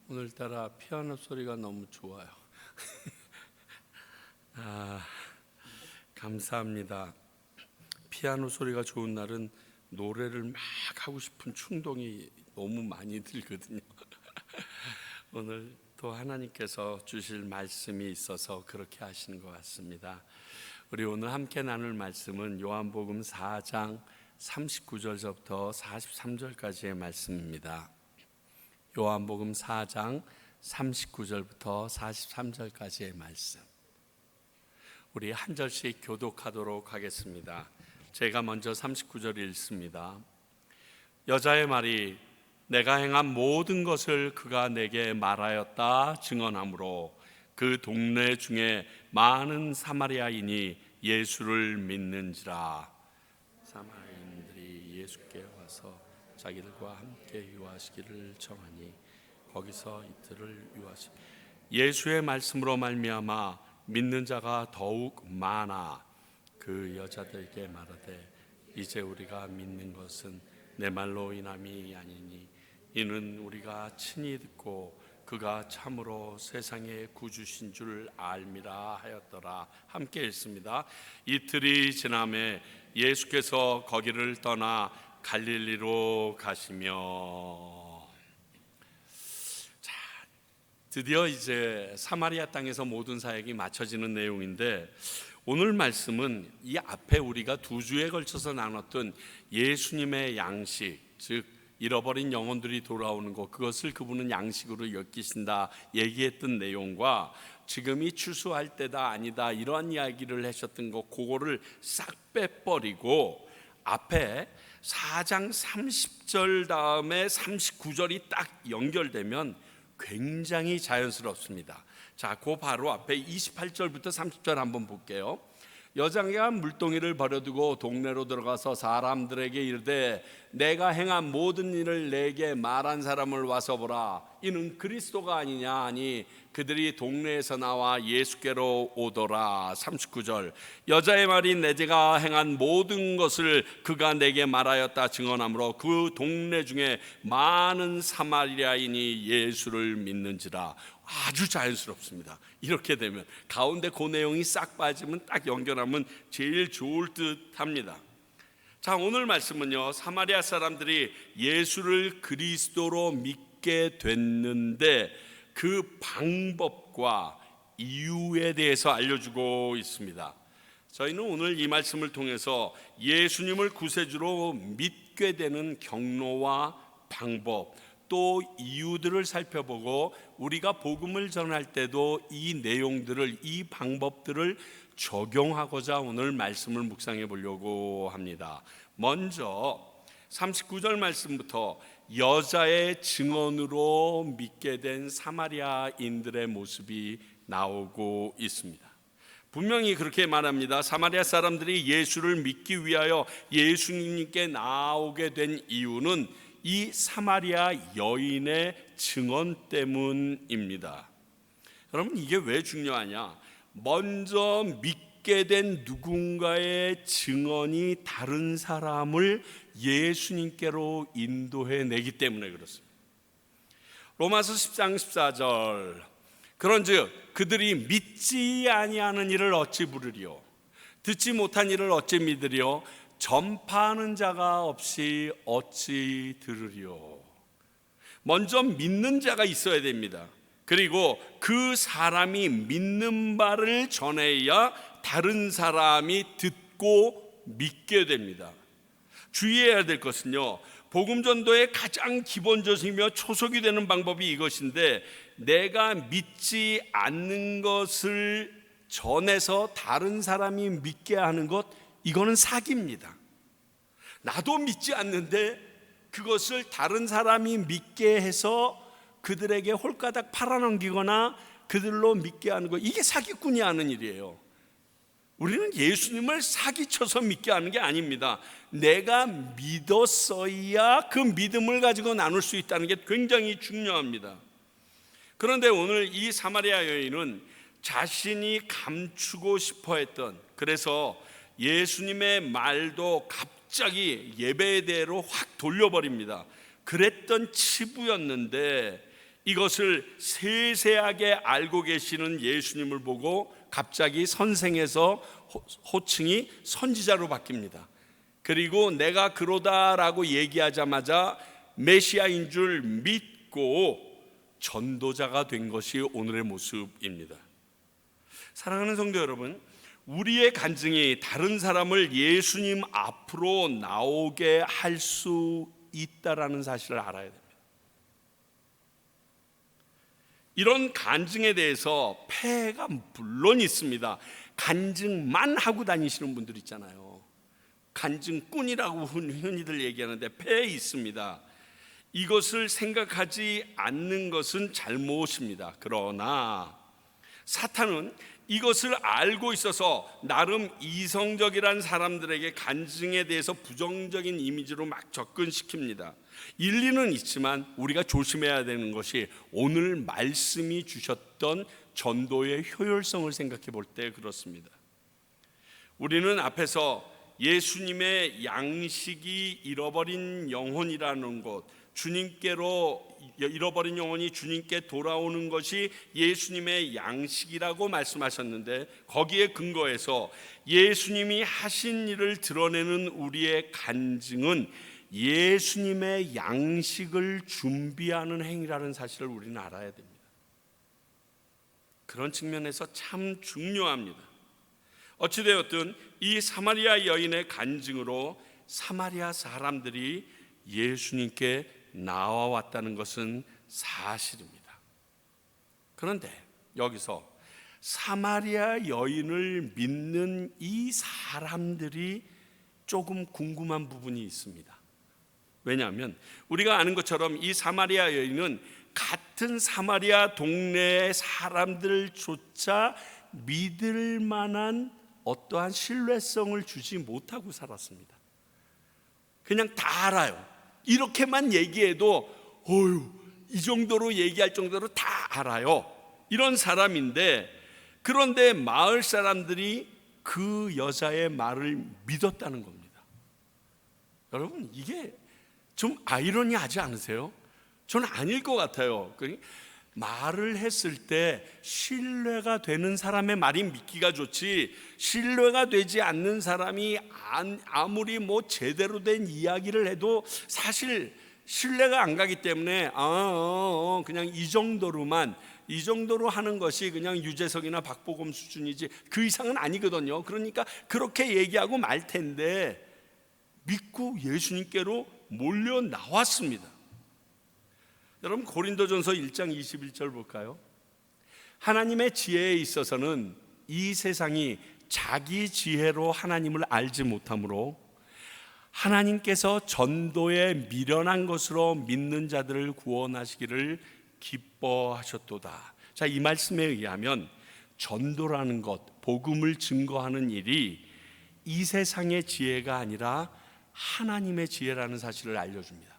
오늘따라 피아노 소리가 너무 좋아요. 감사합니다. 피아노 소리가 좋은 날은 노래를 막 하고 싶은 충동이 너무 많이 들거든요. 오늘 또 하나님께서 주실 말씀이 있어서 그렇게 하시는 것 같습니다. 우리 오늘 함께 나눌 말씀은 요한복음 4장 39절부터 43절까지의 말씀입니다. 요한복음 4장 39절부터 43절까지의 말씀. 우리 한 절씩 교독하도록 하겠습니다. 제가 먼저 39절 읽습니다. 여자의 말이 내가 행한 모든 것을 그가 내게 말하였다 증언하므로 그 동네 중에 많은 사마리아인이 예수를 믿는지라. 사마리아인들이 예수께 와서 자기들과 함께 유하시기를 청하니 거기서 이틀을 유하시. 예수의 말씀으로 말미암아 믿는 자가 더욱 많아 그 여자들에게 말하되 이제 우리가 믿는 것은 내 말로 인함이 아니니 이는 우리가 친히 듣고 그가 참으로 세상의 구주신 줄 알미라 하였더라. 함께 읽습니다. 이틀이 지남에 예수께서 거기를 떠나 갈릴리로 가시며. 드디어 이제 사마리아 땅에서 모든 사역이 마쳐지는 내용인데, 오늘 말씀은 이 앞에 우리가 두 주에 걸쳐서 나눴던 예수님의 양식, 즉 잃어버린 영혼들이 돌아오는 것, 그것을 그분은 양식으로 여기신다 얘기했던 내용과 지금이 추수할 때다 아니다 이러한 이야기를 하셨던 것, 그거를 싹 빼버리고 앞에 4장 30절 다음에 39절이 딱 연결되면 굉장히 자연스럽습니다. 자, 그 바로 앞에 28절부터 30절 한번 볼게요. 여자가 물동이를 버려두고 동네로 들어가서 사람들에게 이르되 내가 행한 모든 일을 내게 말한 사람을 와서 보라. 이는 그리스도가 아니냐 하니 그들이 동네에서 나와 예수께로 오더라. 39절 여자의 말이 내가 행한 모든 것을 그가 내게 말하였다 증언하므로 그 동네 중에 많은 사마리아인이 예수를 믿는지라. 아주 자연스럽습니다. 이렇게 되면 가운데 그 내용이 싹 빠지면 딱 연결하면 제일 좋을 듯합니다. 자, 오늘 말씀은요, 사마리아 사람들이 예수를 그리스도로 믿게 됐는데 그 방법과 이유에 대해서 알려주고 있습니다. 저희는 오늘 이 말씀을 통해서 예수님을 구세주로 믿게 되는 경로와 방법, 또 이유들을 살펴보고 우리가 복음을 전할 때도 이 내용들을, 이 방법들을 적용하고자 오늘 말씀을 묵상해 보려고 합니다. 먼저 39절 말씀부터 여자의 증언으로 믿게 된 사마리아인들의 모습이 나오고 있습니다. 분명히 그렇게 말합니다. 사마리아 사람들이 예수를 믿기 위하여 예수님께 나오게 된 이유는 이 사마리아 여인의 증언 때문입니다. 여러분, 이게 왜 중요하냐? 먼저 믿게 된 누군가의 증언이 다른 사람을 예수님께로 인도해 내기 때문에 그렇습니다. 로마서 10장 14절 그런즉 그들이 믿지 아니하는 일을 어찌 부르리요 듣지 못한 일을 어찌 믿으리요 전파하는 자가 없이 어찌 들으리요. 먼저 믿는 자가 있어야 됩니다. 그리고 그 사람이 믿는 바를 전해야 다른 사람이 듣고 믿게 됩니다. 주의해야 될 것은요, 복음 전도의 가장 기본적이며 초석이 되는 방법이 이것인데, 내가 믿지 않는 것을 전해서 다른 사람이 믿게 하는 것, 이거는 사기입니다. 나도 믿지 않는데 그것을 다른 사람이 믿게 해서 그들에게 홀가닥 팔아넘기거나 그들로 믿게 하는 것, 이게 사기꾼이 하는 일이에요. 우리는 예수님을 사기쳐서 믿게 하는 게 아닙니다. 내가 믿었어야 그 믿음을 가지고 나눌 수 있다는 게 굉장히 중요합니다. 그런데 오늘 이 사마리아 여인은 자신이 감추고 싶어 했던, 그래서 예수님의 말도 갑자기 예배대로 확 돌려버립니다. 그랬던 치부였는데 이것을 세세하게 알고 계시는 예수님을 보고 갑자기 선생에서 호칭이 선지자로 바뀝니다. 그리고 내가 그러다라고 얘기하자마자 메시아인 줄 믿고 전도자가 된 것이 오늘의 모습입니다. 사랑하는 성도 여러분, 우리의 간증이 다른 사람을 예수님 앞으로 나오게 할 수 있다라는 사실을 알아야 됩니다. 이런 간증에 대해서 폐해가 물론 있습니다. 간증만 하고 다니시는 분들 있잖아요. 간증꾼이라고 흔히들 얘기하는데 폐해 있습니다. 이것을 생각하지 않는 것은 잘못입니다. 그러나 사탄은 이것을 알고 있어서 나름 이성적이란 사람들에게 간증에 대해서 부정적인 이미지로 막 접근시킵니다. 일리는 있지만 우리가 조심해야 되는 것이 오늘 말씀이 주셨던 전도의 효율성을 생각해 볼 때 그렇습니다. 우리는 앞에서 예수님의 양식이 잃어버린 영혼이라는 것, 주님께로 잃어버린 영혼이 주님께 돌아오는 것이 예수님의 양식이라고 말씀하셨는데, 거기에 근거해서 예수님이 하신 일을 드러내는 우리의 간증은 예수님의 양식을 준비하는 행위라는 사실을 우리는 알아야 됩니다. 그런 측면에서 참 중요합니다. 어찌되었든 이 사마리아 여인의 간증으로 사마리아 사람들이 예수님께 나와왔다는 것은 사실입니다. 그런데 여기서 사마리아 여인을 믿는 이 사람들이 조금 궁금한 부분이 있습니다. 왜냐하면 우리가 아는 것처럼 이 사마리아 여인은 같은 사마리아 동네의 사람들조차 믿을 만한 어떠한 신뢰성을 주지 못하고 살았습니다. 그냥 다 알아요. 이렇게만 얘기해도 이 정도로 얘기할 정도로 다 알아요. 이런 사람인데, 그런데 마을 사람들이 그 여자의 말을 믿었다는 겁니다. 여러분, 이게 좀 아이러니하지 않으세요? 저는 아닐 것 같아요. 말을 했을 때 신뢰가 되는 사람의 말이 믿기가 좋지, 신뢰가 되지 않는 사람이 아무리 제대로 된 이야기를 해도 사실 신뢰가 안 가기 때문에 그냥 이 정도로 하는 것이 그냥 유재석이나 박보검 수준이지 그 이상은 아니거든요. 그러니까 그렇게 얘기하고 말 텐데 믿고 예수님께로 몰려 나왔습니다. 여러분, 고린도전서 1장 21절 볼까요? 하나님의 지혜에 있어서는 이 세상이 자기 지혜로 하나님을 알지 못하므로 하나님께서 전도에 미련한 것으로 믿는 자들을 구원하시기를 기뻐하셨도다. 자, 이 말씀에 의하면 전도라는 것, 복음을 증거하는 일이 이 세상의 지혜가 아니라 하나님의 지혜라는 사실을 알려줍니다.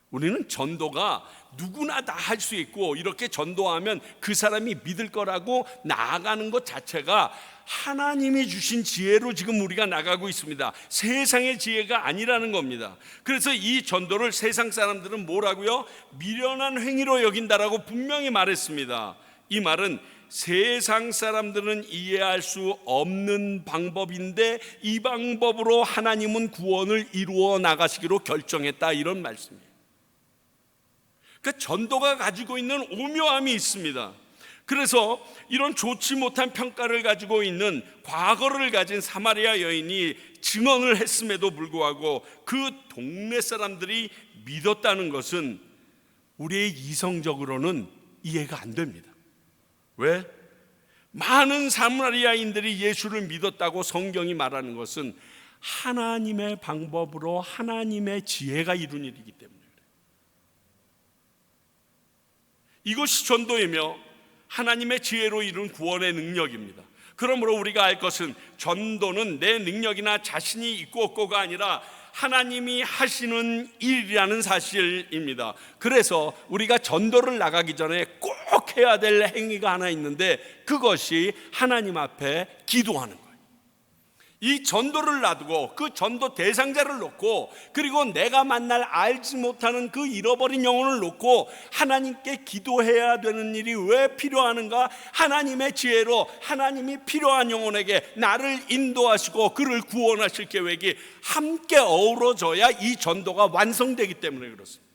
우리는 전도가 누구나 다 할 수 있고, 이렇게 전도하면 그 사람이 믿을 거라고 나아가는 것 자체가 하나님이 주신 지혜로 지금 우리가 나가고 있습니다. 세상의 지혜가 아니라는 겁니다. 그래서 이 전도를 세상 사람들은 뭐라고요? 미련한 행위로 여긴다라고 분명히 말했습니다. 이 말은 세상 사람들은 이해할 수 없는 방법인데 이 방법으로 하나님은 구원을 이루어 나가시기로 결정했다, 이런 말씀이에요. 그러니까 전도가 가지고 있는 오묘함이 있습니다. 그래서 이런 좋지 못한 평가를 가지고 있는 과거를 가진 사마리아 여인이 증언을 했음에도 불구하고 그 동네 사람들이 믿었다는 것은 우리의 이성적으로는 이해가 안 됩니다. 왜? 많은 사마리아인들이 예수를 믿었다고 성경이 말하는 것은 하나님의 방법으로 하나님의 지혜가 이룬 일이기 때문에 그래요. 이것이 전도이며 하나님의 지혜로 이룬 구원의 능력입니다. 그러므로 우리가 알 것은 전도는 내 능력이나 자신이 있고 없고가 아니라 하나님이 하시는 일이라는 사실입니다. 그래서 우리가 전도를 나가기 전에 꼭 해야 될 행위가 하나 있는데 그것이 하나님 앞에 기도하는 거예요. 이 전도를 놔두고 그 전도 대상자를 놓고, 그리고 내가 만날 알지 못하는 그 잃어버린 영혼을 놓고 하나님께 기도해야 되는 일이 왜 필요하는가? 하나님의 지혜로 하나님이 필요한 영혼에게 나를 인도하시고 그를 구원하실 계획이 함께 어우러져야 이 전도가 완성되기 때문에 그렇습니다.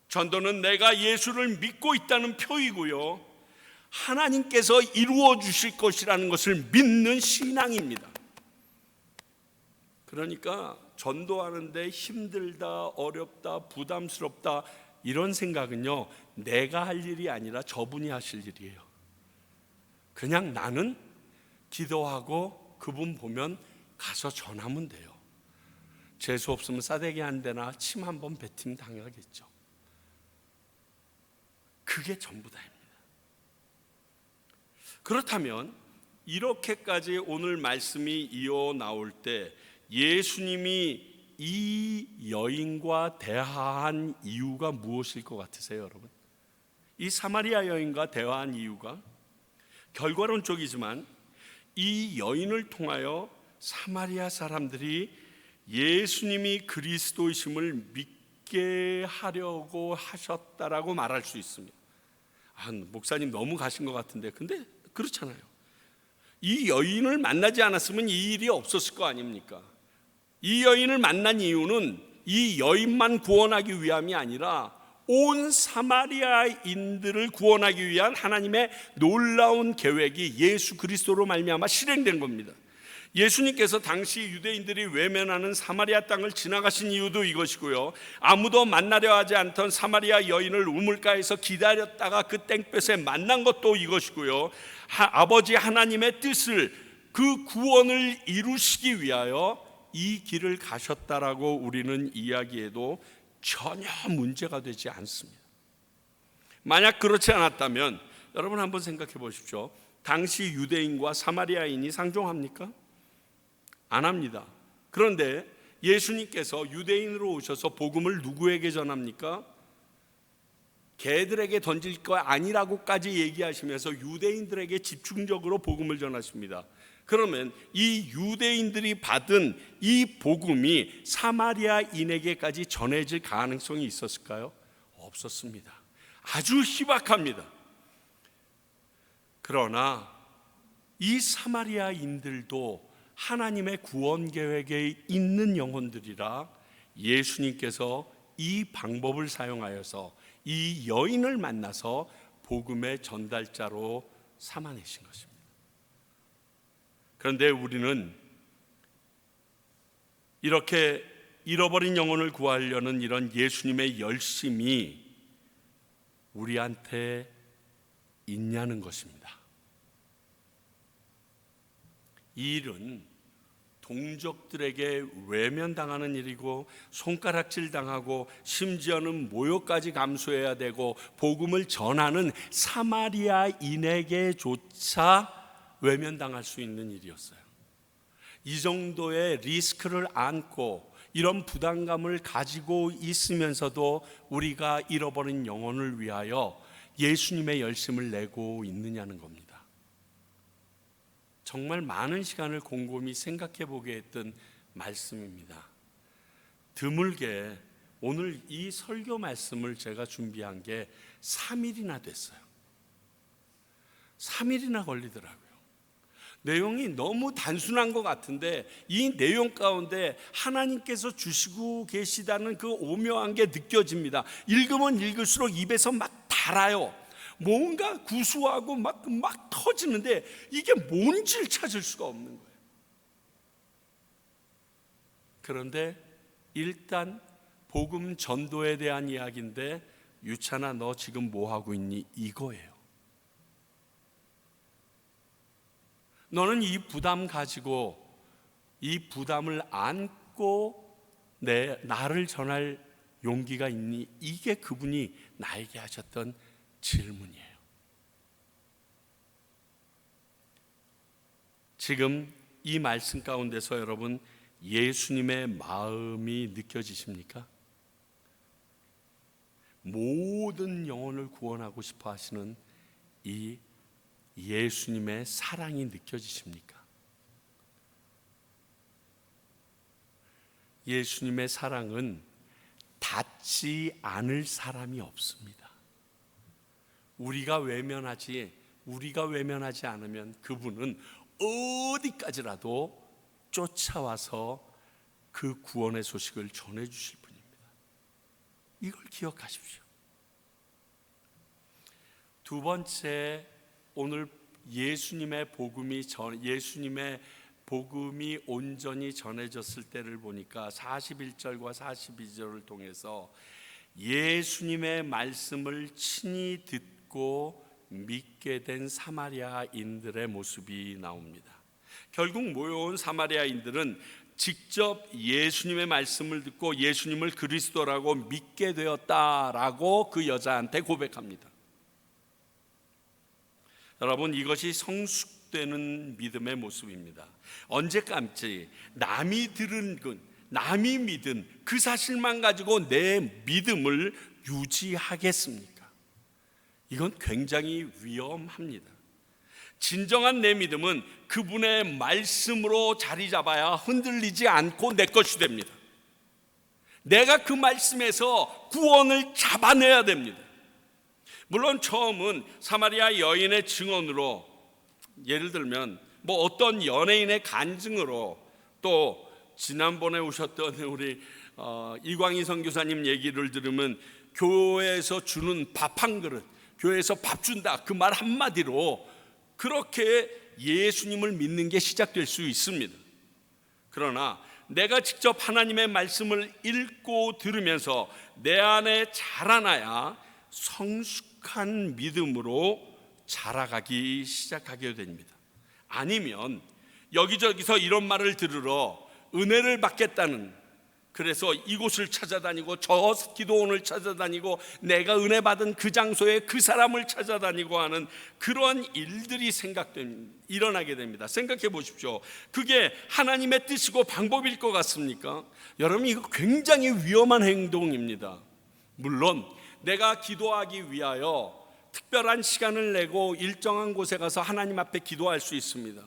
전도는 내가 예수를 믿고 있다는 표이고요, 하나님께서 이루어 주실 것이라는 것을 믿는 신앙입니다. 그러니까 전도하는데 힘들다, 어렵다, 부담스럽다 이런 생각은요, 내가 할 일이 아니라 저분이 하실 일이에요. 그냥 나는 기도하고 그분 보면 가서 전하면 돼요. 재수 없으면 싸대기 한 대나 침 한 번 뱉으면 당하겠죠. 그게 전부다입니다. 그렇다면 이렇게까지 오늘 말씀이 이어 나올 때 예수님이 이 여인과 대화한 이유가 무엇일 것 같으세요, 여러분? 이 사마리아 여인과 대화한 이유가 결과론적이지만 이 여인을 통하여 사마리아 사람들이 예수님이 그리스도이심을 믿게 하려고 하셨다라고 말할 수 있습니다. 목사님 너무 가신 것 같은데, 근데 그렇잖아요. 이 여인을 만나지 않았으면 이 일이 없었을 거 아닙니까? 이 여인을 만난 이유는 이 여인만 구원하기 위함이 아니라 온 사마리아인들을 구원하기 위한 하나님의 놀라운 계획이 예수 그리스도로 말미암아 실행된 겁니다. 예수님께서 당시 유대인들이 외면하는 사마리아 땅을 지나가신 이유도 이것이고요, 아무도 만나려 하지 않던 사마리아 여인을 우물가에서 기다렸다가 그 땡볕에 만난 것도 이것이고요, 아버지 하나님의 뜻을, 그 구원을 이루시기 위하여 이 길을 가셨다라고 우리는 이야기해도 전혀 문제가 되지 않습니다. 만약 그렇지 않았다면 여러분 한번 생각해 보십시오. 당시 유대인과 사마리아인이 상종합니까? 안 합니다. 그런데 예수님께서 유대인으로 오셔서 복음을 누구에게 전합니까? 개들에게 던질 거 아니라고까지 얘기하시면서 유대인들에게 집중적으로 복음을 전하십니다. 그러면 이 유대인들이 받은 이 복음이 사마리아인에게까지 전해질 가능성이 있었을까요? 없었습니다. 아주 희박합니다. 그러나 이 사마리아인들도 하나님의 구원 계획에 있는 영혼들이라 예수님께서 이 방법을 사용하여서 이 여인을 만나서 복음의 전달자로 삼아내신 것입니다. 그런데 우리는 이렇게 잃어버린 영혼을 구하려는 이런 예수님의 열심이 우리한테 있냐는 것입니다. 이 일은 동족들에게 외면당하는 일이고 손가락질 당하고 심지어는 모욕까지 감수해야 되고 복음을 전하는 사마리아인에게조차 외면당할 수 있는 일이었어요. 이 정도의 리스크를 안고 이런 부담감을 가지고 있으면서도 우리가 잃어버린 영혼을 위하여 예수님의 열심을 내고 있느냐는 겁니다. 정말 많은 시간을 곰곰이 생각해 보게 했던 말씀입니다. 드물게 오늘 이 설교 말씀을 제가 준비한 게 3일이나 됐어요. 3일이나 걸리더라고요. 내용이 너무 단순한 것 같은데 이 내용 가운데 하나님께서 주시고 계시다는 그 오묘한 게 느껴집니다. 읽으면 읽을수록 입에서 막 달아요. 뭔가 구수하고 막 터지는데 이게 뭔지를 찾을 수가 없는 거예요. 그런데 일단 복음 전도에 대한 이야기인데, 유찬아 너 지금 뭐 하고 있니? 이거예요. 너는 이 부담 가지고 이 부담을 안고 나를 전할 용기가 있니? 이게 그분이 나에게 하셨던 질문이에요. 지금 이 말씀 가운데서 여러분 예수님의 마음이 느껴지십니까? 모든 영혼을 구원하고 싶어 하시는 이 예수님의 사랑이 느껴지십니까? 예수님의 사랑은 닿지 않을 사람이 없습니다. 우리가 외면하지 않으면 그분은 어디까지라도 쫓아와서 그 구원의 소식을 전해주실 분입니다. 이걸 기억하십시오. 두 번째, 오늘 예수님의 복음이 온전히 전해졌을 때를 보니까 41절과 42절을 통해서 예수님의 말씀을 친히 듣고 믿게 된 사마리아인들의 모습이 나옵니다. 결국 모여온 사마리아인들은 직접 예수님의 말씀을 듣고 예수님을 그리스도라고 믿게 되었다라고 그 여자한테 고백합니다. 여러분, 이것이 성숙되는 믿음의 모습입니다. 언제까지 남이 믿은 그 사실만 가지고 내 믿음을 유지하겠습니까? 이건 굉장히 위험합니다. 진정한 내 믿음은 그분의 말씀으로 자리 잡아야 흔들리지 않고 내 것이 됩니다. 내가 그 말씀에서 구원을 잡아내야 됩니다. 물론 처음은 사마리아 여인의 증언으로, 예를 들면 어떤 연예인의 간증으로, 또 지난번에 오셨던 우리 이광희 선교사님 얘기를 들으면 교회에서 주는 밥 한 그릇, 교회에서 밥 준다, 그 말 한마디로 그렇게 예수님을 믿는 게 시작될 수 있습니다. 그러나 내가 직접 하나님의 말씀을 읽고 들으면서 내 안에 자라나야 성숙한 믿음으로 자라가기 시작하게 됩니다. 아니면 여기저기서 이런 말을 들으러 은혜를 받겠다는, 그래서 이곳을 찾아다니고 저 기도원을 찾아다니고 내가 은혜 받은 그 장소에 그 사람을 찾아다니고 하는 그런 일들이 일어나게 됩니다. 생각해 보십시오. 그게 하나님의 뜻이고 방법일 것 같습니까? 여러분, 이거 굉장히 위험한 행동입니다. 물론 내가 기도하기 위하여 특별한 시간을 내고 일정한 곳에 가서 하나님 앞에 기도할 수 있습니다.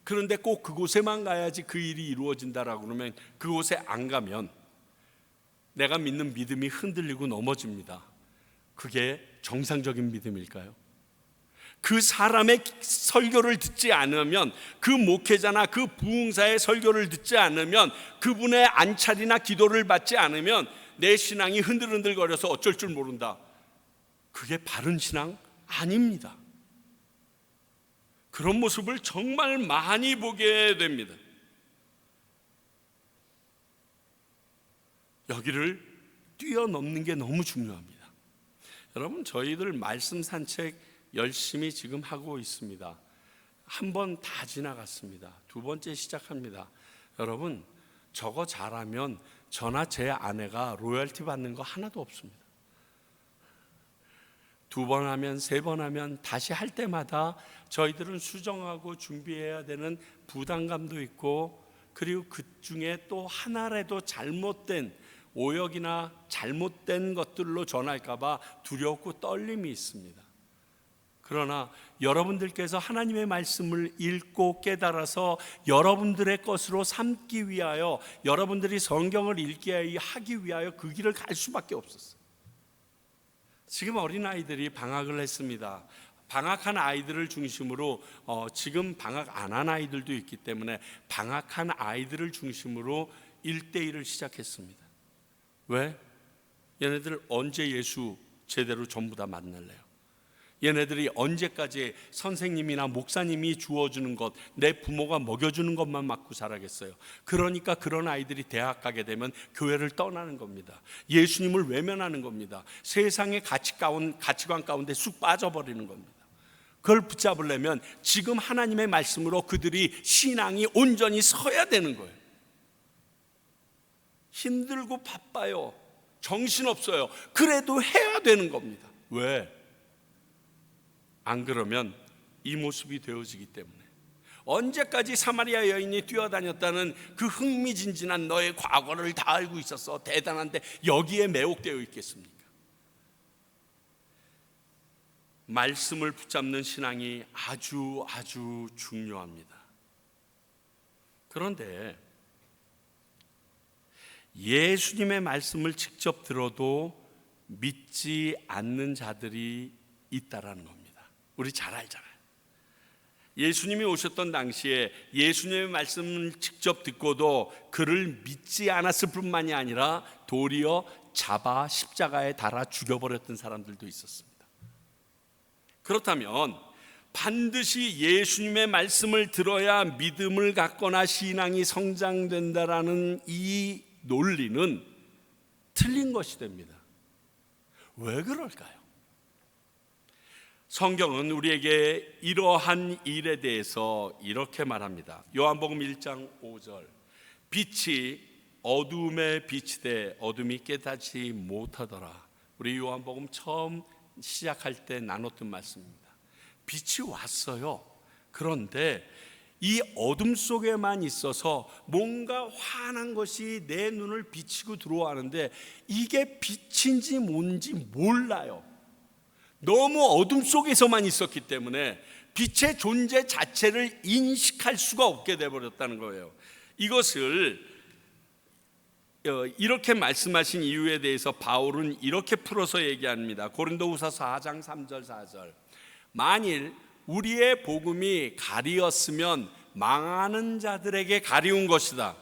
그런데 꼭 그곳에만 가야지 그 일이 이루어진다라고 그러면 그곳에 안 가면 내가 믿는 믿음이 흔들리고 넘어집니다. 그게 정상적인 믿음일까요? 그 사람의 설교를 듣지 않으면, 그 목회자나 그 부흥사의 설교를 듣지 않으면, 그분의 안찰이나 기도를 받지 않으면 내 신앙이 흔들흔들거려서 어쩔 줄 모른다. 그게 바른 신앙 아닙니다. 그런 모습을 정말 많이 보게 됩니다. 여기를 뛰어넘는 게 너무 중요합니다. 여러분, 저희들 말씀 산책 열심히 지금 하고 있습니다. 한 번 다 지나갔습니다. 두 번째 시작합니다. 여러분, 저거 잘하면 저나 제 아내가 로열티 받는 거 하나도 없습니다. 두 번 하면, 세 번 하면 다시 할 때마다 저희들은 수정하고 준비해야 되는 부담감도 있고, 그리고 그 중에 또 하나라도 잘못된 오역이나 잘못된 것들로 전할까 봐 두렵고 떨림이 있습니다. 그러나 여러분들께서 하나님의 말씀을 읽고 깨달아서 여러분들의 것으로 삼기 위하여, 여러분들이 성경을 읽게 하기 위하여 그 길을 갈 수밖에 없었어요. 지금 어린아이들이 방학을 했습니다. 방학한 아이들을 중심으로 지금 방학 안 한 아이들도 있기 때문에 방학한 아이들을 중심으로 1대1을 시작했습니다. 왜? 얘네들 언제 예수 제대로 전부 다 만날래요? 얘네들이 언제까지 선생님이나 목사님이 주어주는 것, 내 부모가 먹여주는 것만 맞고 자라겠어요? 그러니까 그런 아이들이 대학 가게 되면 교회를 떠나는 겁니다. 예수님을 외면하는 겁니다. 세상의 가치관 가운데 쑥 빠져버리는 겁니다. 그걸 붙잡으려면 지금 하나님의 말씀으로 그들이 신앙이 온전히 서야 되는 거예요. 힘들고 바빠요. 정신없어요. 그래도 해야 되는 겁니다. 왜? 안 그러면 이 모습이 되어지기 때문에. 언제까지 사마리아 여인이 뛰어다녔다는 그 흥미진진한 너의 과거를 다 알고 있었어, 대단한데, 여기에 매혹되어 있겠습니까? 말씀을 붙잡는 신앙이 아주 중요합니다. 그런데 예수님의 말씀을 직접 들어도 믿지 않는 자들이 있다라는 겁니다. 우리 잘 알잖아요. 예수님이 오셨던 당시에 예수님의 말씀을 직접 듣고도 그를 믿지 않았을 뿐만이 아니라 도리어 잡아 십자가에 달아 죽여버렸던 사람들도 있었습니다. 그렇다면 반드시 예수님의 말씀을 들어야 믿음을 갖거나 신앙이 성장된다라는 이 논리는 틀린 것이 됩니다. 왜 그럴까요? 성경은 우리에게 이러한 일에 대해서 이렇게 말합니다. 요한복음 1장 5절, 빛이 어둠에 비치되 어둠이 깨닫지 못하더라. 우리 요한복음 처음 시작할 때 나눴던 말씀입니다. 빛이 왔어요. 그런데 이 어둠 속에만 있어서 뭔가 환한 것이 내 눈을 비치고 들어오는데 이게 빛인지 뭔지 몰라요. 너무 어둠 속에서만 있었기 때문에 빛의 존재 자체를 인식할 수가 없게 되어버렸다는 거예요. 이것을 이렇게 말씀하신 이유에 대해서 바울은 이렇게 풀어서 얘기합니다. 고린도후서 4장 3절 4절, 만일 우리의 복음이 가리었으면 망하는 자들에게 가리운 것이다.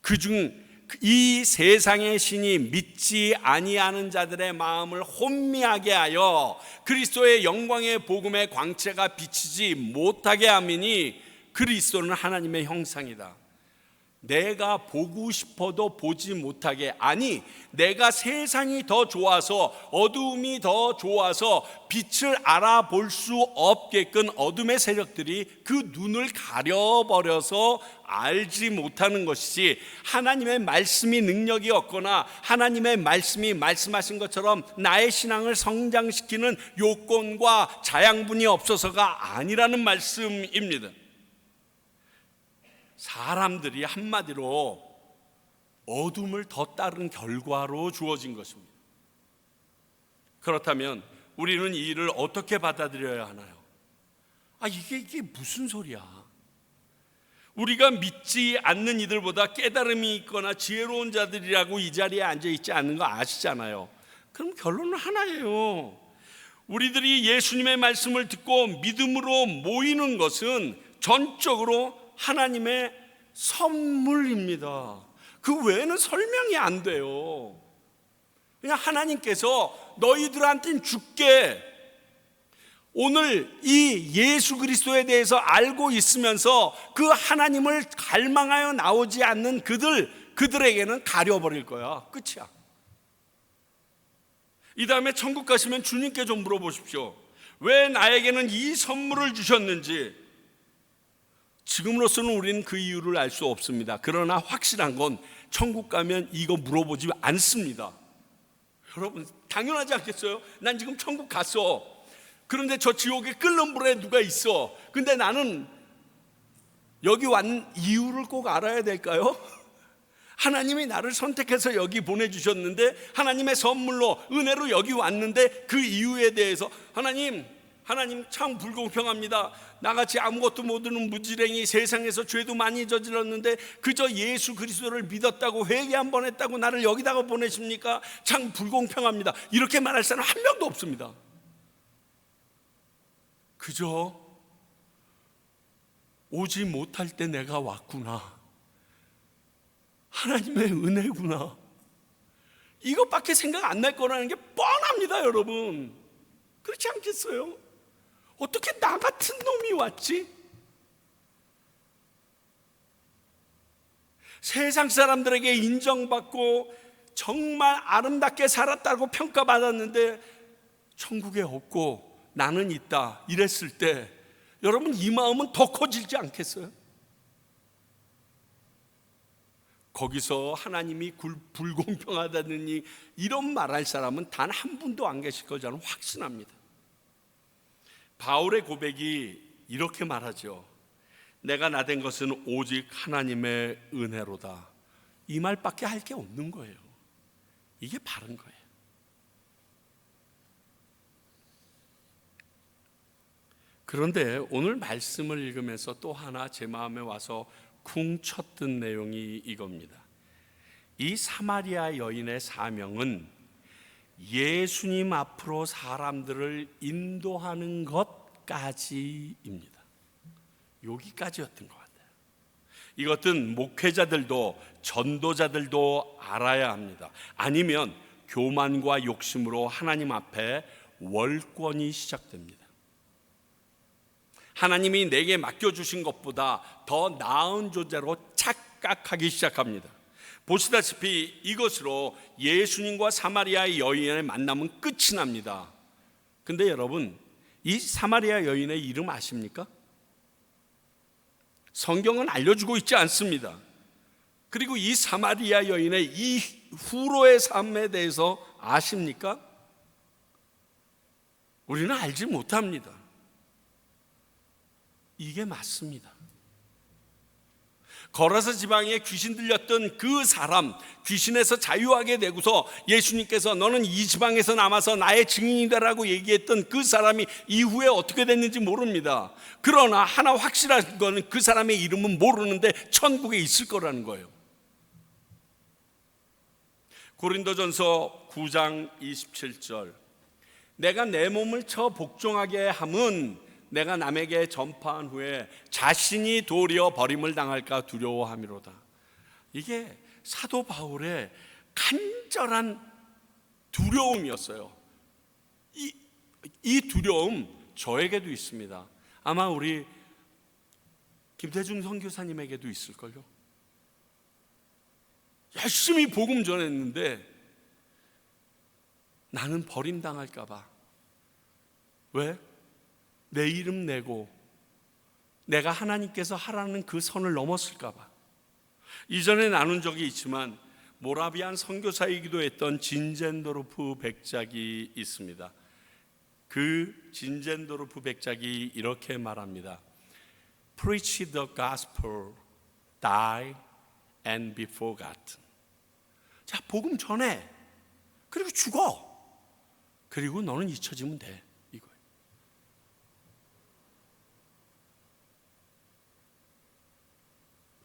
그중 이 세상의 신이 믿지 아니하는 자들의 마음을 혼미하게 하여 그리스도의 영광의 복음의 광채가 비치지 못하게 함이니 그리스도는 하나님의 형상이다. 내가 보고 싶어도 보지 못하게, 아니 내가 세상이 더 좋아서 어두움이 더 좋아서 빛을 알아볼 수 없게끔 어둠의 세력들이 그 눈을 가려버려서 알지 못하는 것이지, 하나님의 말씀이 능력이 없거나 하나님의 말씀이 말씀하신 것처럼 나의 신앙을 성장시키는 요건과 자양분이 없어서가 아니라는 말씀입니다. 사람들이 한마디로 어둠을 더 따른 결과로 주어진 것입니다. 그렇다면 우리는 이 일을 어떻게 받아들여야 하나요? 이게 무슨 소리야? 우리가 믿지 않는 이들보다 깨달음이 있거나 지혜로운 자들이라고 이 자리에 앉아있지 않는 거 아시잖아요. 그럼 결론은 하나예요. 우리들이 예수님의 말씀을 듣고 믿음으로 모이는 것은 전적으로 하나님의 선물입니다. 그 외에는 설명이 안 돼요. 그냥 하나님께서 너희들한테는 줄게. 오늘 이 예수 그리스도에 대해서 알고 있으면서 그 하나님을 갈망하여 나오지 않는 그들에게는 가려버릴 거야. 끝이야. 이 다음에 천국 가시면 주님께 좀 물어보십시오. 왜 나에게는 이 선물을 주셨는지. 지금으로서는 우리는 그 이유를 알 수 없습니다. 그러나 확실한 건 천국 가면 이거 물어보지 않습니다. 여러분 당연하지 않겠어요? 난 지금 천국 갔어. 그런데 저 지옥에 끓는 불에 누가 있어. 근데 나는 여기 왔는 이유를 꼭 알아야 될까요? 하나님이 나를 선택해서 여기 보내주셨는데, 하나님의 선물로 은혜로 여기 왔는데 그 이유에 대해서 하나님 참 불공평합니다. 나같이 아무것도 모르는 무지랭이, 세상에서 죄도 많이 저질렀는데 그저 예수 그리스도를 믿었다고 회개 한 번 했다고 나를 여기다가 보내십니까? 참 불공평합니다. 이렇게 말할 사람 한 명도 없습니다. 그저 오지 못할 때 내가 왔구나, 하나님의 은혜구나, 이것밖에 생각 안 날 거라는 게 뻔합니다. 여러분 그렇지 않겠어요? 어떻게 나 같은 놈이 왔지? 세상 사람들에게 인정받고 정말 아름답게 살았다고 평가받았는데 천국에 없고 나는 있다 이랬을 때 여러분 이 마음은 더 커지지 않겠어요? 거기서 하나님이 불공평하다느니 이런 말할 사람은 단 한 분도 안 계실 거 저는 확신합니다. 바울의 고백이 이렇게 말하죠. 내가 나된 것은 오직 하나님의 은혜로다. 이 말밖에 할 게 없는 거예요. 이게 바른 거예요. 그런데 오늘 말씀을 읽으면서 또 하나 제 마음에 와서 쿵 쳤던 내용이 이겁니다. 이 사마리아 여인의 사명은 예수님 앞으로 사람들을 인도하는 것까지입니다. 여기까지였던 것 같아요. 이것은 목회자들도 전도자들도 알아야 합니다. 아니면 교만과 욕심으로 하나님 앞에 월권이 시작됩니다. 하나님이 내게 맡겨주신 것보다 더 나은 존재로 착각하기 시작합니다. 보시다시피 이것으로 예수님과 사마리아 여인의 만남은 끝이 납니다. 근데 여러분, 이 사마리아 여인의 이름 아십니까? 성경은 알려주고 있지 않습니다. 그리고 이 사마리아 여인의 이 후로의 삶에 대해서 아십니까? 우리는 알지 못합니다. 이게 맞습니다. 거라사 지방에 귀신 들렸던 그 사람, 귀신에서 자유하게 되고서 예수님께서 너는 이 지방에서 남아서 나의 증인이다라고 얘기했던 그 사람이 이후에 어떻게 됐는지 모릅니다. 그러나 하나 확실한 거는 그 사람의 이름은 모르는데 천국에 있을 거라는 거예요. 고린도전서 9장 27절, 내가 내 몸을 쳐 복종하게 함은 내가 남에게 전파한 후에 자신이 도리어 버림을 당할까 두려워함이로다. 이게 사도 바울의 간절한 두려움이었어요. 이 두려움 저에게도 있습니다. 아마 우리 김태중 선교사님에게도 있을걸요. 열심히 복음 전했는데 나는 버림당할까 봐. 왜? 내 이름 내고 내가 하나님께서 하라는 그 선을 넘었을까 봐. 이전에 나눈 적이 있지만 모라비안 선교사이기도 했던 진젠도르프 백작이 있습니다. 그 진젠도르프 백작이 이렇게 말합니다. Preach the gospel, die and be forgotten. 자, 복음 전해. 그리고 죽어. 그리고 너는 잊혀지면 돼. 이거예요.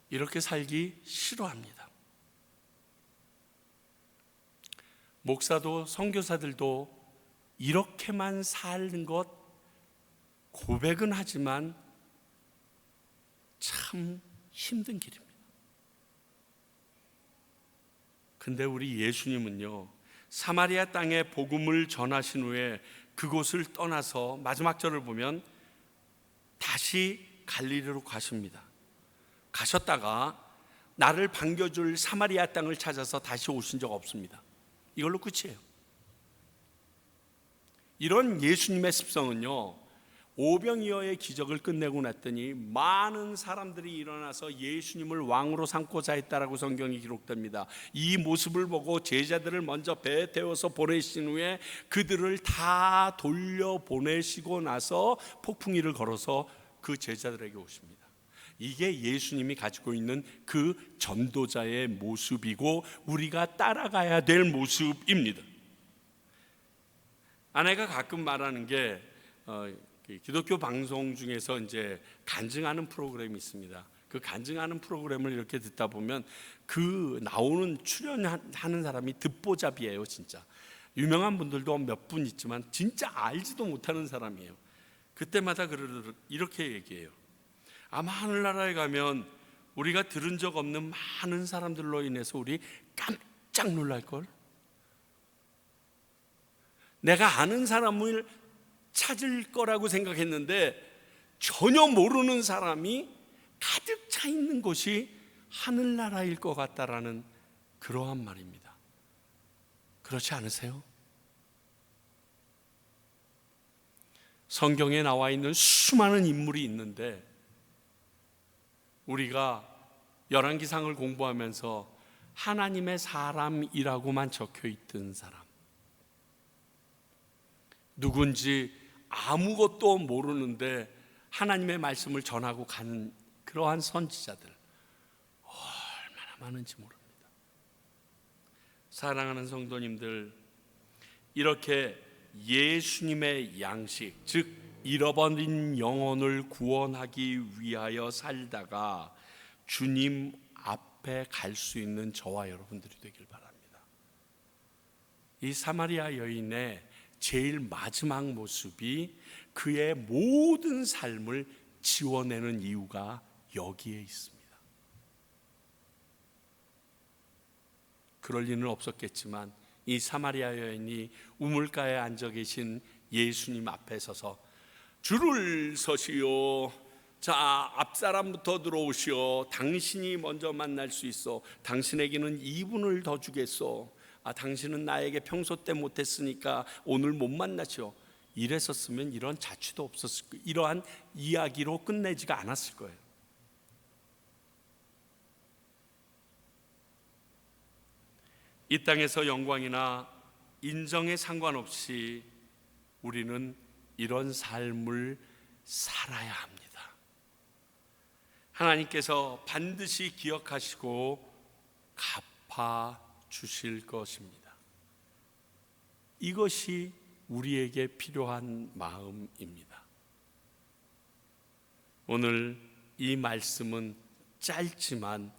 이렇게 살기 싫어합니다. 목사도 선교사들도 이렇게만 사는 것 고백은 하지만 참 힘든 길입니다. 근데 우리 예수님은요, 사마리아 땅에 복음을 전하신 후에 그곳을 떠나서 마지막 절을 보면 다시 갈릴리로 가십니다. 가셨다가 나를 반겨줄 사마리아 땅을 찾아서 다시 오신 적 없습니다. 이걸로 끝이에요. 이런 예수님의 습성은요, 오병이어의 기적을 끝내고 났더니 많은 사람들이 일어나서 예수님을 왕으로 삼고자 했다라고 성경이 기록됩니다. 이 모습을 보고 제자들을 먼저 배에 태워서 보내신 후에 그들을 다 돌려보내시고 나서 폭풍이를 걸어서 그 제자들에게 오십니다. 이게 예수님이 가지고 있는 그 전도자의 모습이고 우리가 따라가야 될 모습입니다. 아내가 가끔 말하는 게 기독교 방송 중에서 이제 간증하는 프로그램이 있습니다. 그 간증하는 프로그램을 이렇게 듣다 보면 그 나오는 출연하는 사람이 듣보잡이에요. 진짜 유명한 분들도 몇 분 있지만 진짜 알지도 못하는 사람이에요. 그때마다 이렇게 얘기해요. 아마 하늘나라에 가면 우리가 들은 적 없는 많은 사람들로 인해서 우리 깜짝 놀랄걸. 내가 아는 사람을 찾을 거라고 생각했는데 전혀 모르는 사람이 가득 차 있는 곳이 하늘나라일 것 같다라는 그러한 말입니다. 그렇지 않으세요? 성경에 나와 있는 수많은 인물이 있는데 우리가 열왕기상을 공부하면서 하나님의 사람이라고만 적혀 있던 사람, 누군지 아무것도 모르는데 하나님의 말씀을 전하고 가는 그러한 선지자들 얼마나 많은지 모릅니다. 사랑하는 성도님들, 이렇게 예수님의 양식, 즉 잃어버린 영혼을 구원하기 위하여 살다가 주님 앞에 갈 수 있는 저와 여러분들이 되길 바랍니다. 이 사마리아 여인의 제일 마지막 모습이 그의 모든 삶을 지워내는 이유가 여기에 있습니다. 그럴 리는 없었겠지만 이 사마리아 여인이 우물가에 앉아 계신 예수님 앞에 서서 줄을 서시오. 자, 앞사람부터 들어오시오. 당신이 먼저 만날 수 있어. 당신에게는 2분을 더 주겠소. 당신은 나에게 평소 때 못했으니까 오늘 못 만나시오. 이랬었으면 이런 자취도 없었을 거예요. 이러한 이야기로 끝내지가 않았을 거예요. 이 땅에서 영광이나 인정에 상관없이 우리는 이런 삶을 살아야 합니다. 하나님께서 반드시 기억하시고 갚아 주실 것입니다. 이것이 우리에게 필요한 마음입니다. 오늘 이 말씀은 짧지만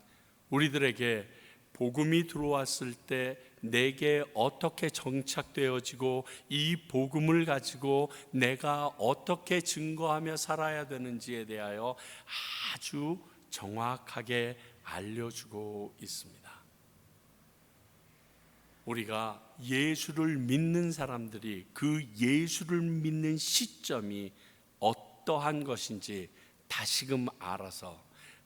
우리들에게 복음이 들어왔을 때 내게 어떻게 정착되어지고 이 복음을 가지고 내가 어떻게 증거하며 살아야 되는지에 대하여 아주 정확하게 알려주고 있습니다. 우리가 예수를 믿는 사람들이 그 예수를 믿는 시점이 어떠한 것인지 다시금 알아서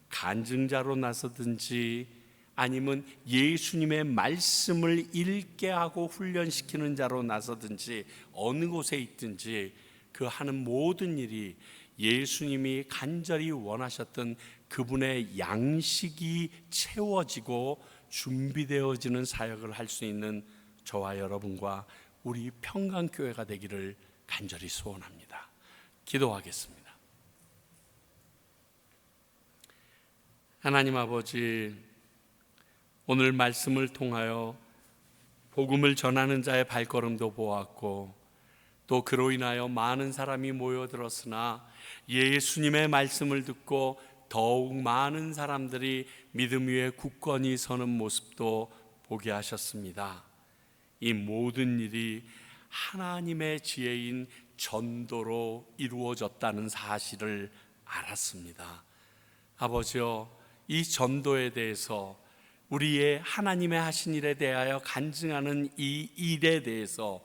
간증자로 나서든지 아니면 예수님의 말씀을 읽게 하고 훈련시키는 자로 나서든지 어느 곳에 있든지 그 하는 모든 일이 예수님이 간절히 원하셨던 그분의 양식이 채워지고 준비되어지는 사역을 할 수 있는 저와 여러분과 우리 평강교회가 되기를 간절히 소원합니다. 기도하겠습니다. 하나님 아버지, 오늘 말씀을 통하여 복음을 전하는 자의 발걸음도 보았고 또 그로 인하여 많은 사람이 모여들었으나 예수님의 말씀을 듣고 더욱 많은 사람들이 믿음 위에 굳건히 서는 모습도 보게 하셨습니다. 이 모든 일이 하나님의 지혜인 전도로 이루어졌다는 사실을 알았습니다. 아버지여, 이 전도에 대해서 우리의 하나님의 하신 일에 대하여 간증하는 이 일에 대해서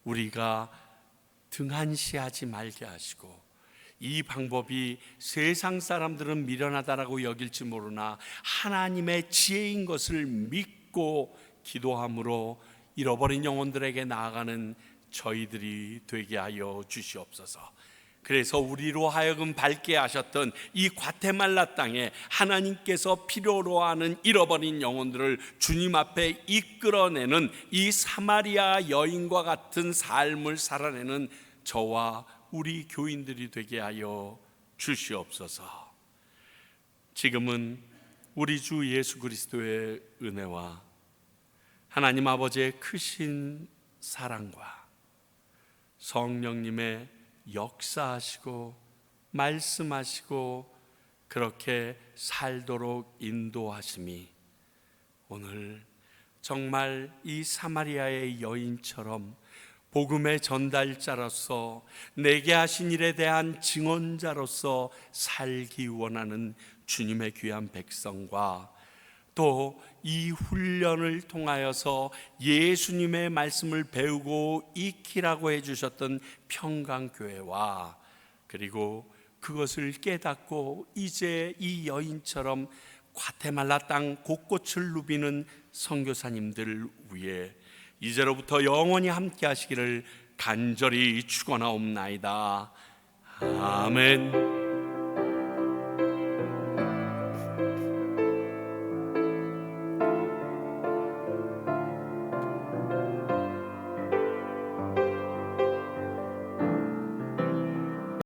우리가 등한시하지 말게 하시고 이 방법이 세상 사람들은 미련하다라고 여길지 모르나 하나님의 지혜인 것을 믿고 기도함으로 잃어버린 영혼들에게 나아가는 저희들이 되게 하여 주시옵소서. 그래서 우리로 하여금 밟게 하셨던 이 과테말라 땅에 하나님께서 필요로 하는 잃어버린 영혼들을 주님 앞에 이끌어내는 이 사마리아 여인과 같은 삶을 살아내는 저와 우리 교인들이 되게 하여 주시옵소서. 지금은 우리 주 예수 그리스도의 은혜와 하나님 아버지의 크신 사랑과 성령님의 역사하시고 말씀하시고 그렇게 살도록 인도하심이 오늘 정말 이 사마리아의 여인처럼 복음의 전달자로서 내게 하신 일에 대한 증언자로서 살기 원하는 주님의 귀한 백성과 또 이 훈련을 통하여서 예수님의 말씀을 배우고 익히라고 해주셨던 평강교회와 그리고 그것을 깨닫고 이제 이 여인처럼 과테말라 땅 곳곳을 누비는 선교사님들 위해 이제로부터 영원히 함께 하시기를 간절히 축원하옵나이다. 아멘.